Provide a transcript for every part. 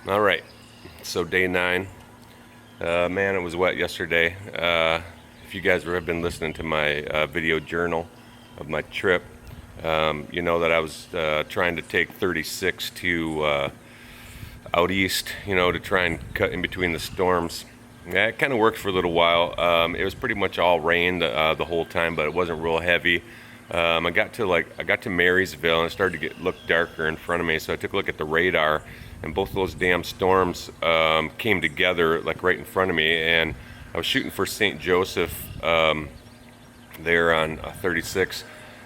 All right, so day 9. Man, it was wet yesterday. If you guys have been listening to my video journal of my trip, you know that I was trying to take 36 to out east, to try and cut in between the storms. Yeah, it kind of worked for a little while. It was pretty much all rain the whole time, but it wasn't real heavy. I got to Marysville and it started to look darker in front of me. So I took a look at the radar, and both of those damn storms came together like right in front of me. And I was shooting for St. Joseph there on 36,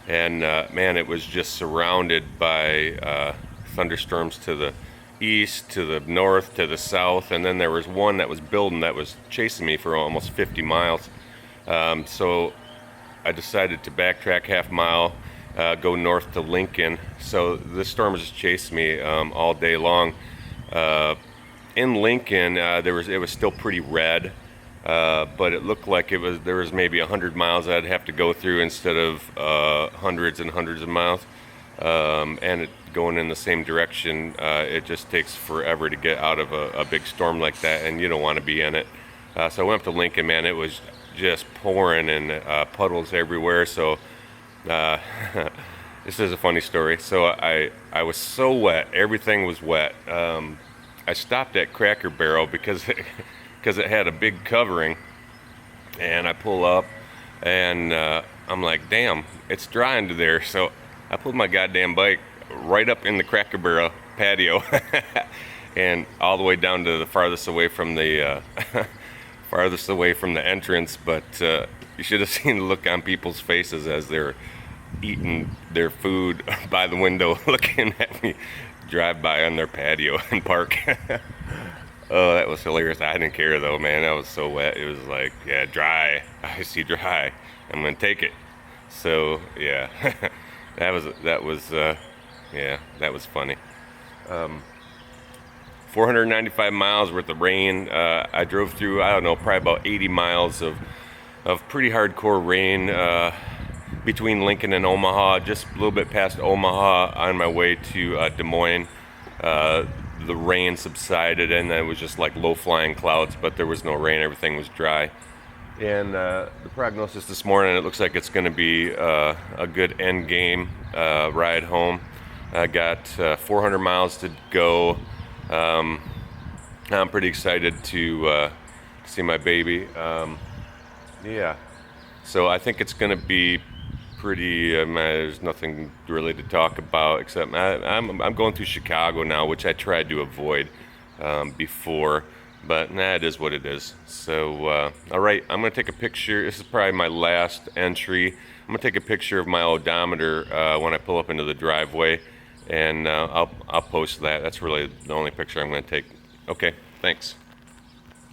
and man, it was just surrounded by thunderstorms to the east, to the north, to the south, and then there was one that was building that was chasing me for almost 50 miles. So I decided to backtrack half mile, go north to Lincoln. So this storm was just chasing me all day long. In Lincoln, it was still pretty red, but it looked like there was maybe 100 miles I'd have to go through instead of hundreds and hundreds of miles. Going in the same direction, it just takes forever to get out of a big storm like that, and you don't want to be in it. So I went up to Lincoln, man. It was just pouring and puddles everywhere. So this is a funny story. So I was so wet, everything was wet. I stopped at Cracker Barrel because it had a big covering, and I pull up, and I'm like, damn, it's dry under there. So I pulled my goddamn bike right up in the Cracker Barrel patio and all the way down to the farthest away from the entrance. But you should have seen the look on people's faces as they're eating their food by the window, looking at me drive by on their patio and park. Oh, that was hilarious. I didn't care though, man. I was so wet. It was like, yeah, dry. I see dry. I'm gonna take it. So yeah, that was funny. 495 miles worth of rain. I drove through, I don't know, probably about 80 miles of pretty hardcore rain between Lincoln and Omaha, just a little bit past Omaha on my way to Des Moines. The rain subsided, and then it was just like low-flying clouds, but there was no rain. Everything was dry. And the prognosis this morning, it looks like it's going to be a good end game ride home. I got 400 miles to go. I'm pretty excited to see my baby. Yeah, so I think it's going to be pretty. There's nothing really to talk about except I'm going through Chicago now, which I tried to avoid before. But it is what it is. So, all right, I'm going to take a picture. This is probably my last entry. I'm going to take a picture of my odometer when I pull up into the driveway, and I'll post that. That's really the only picture I'm going to take. Okay, thanks.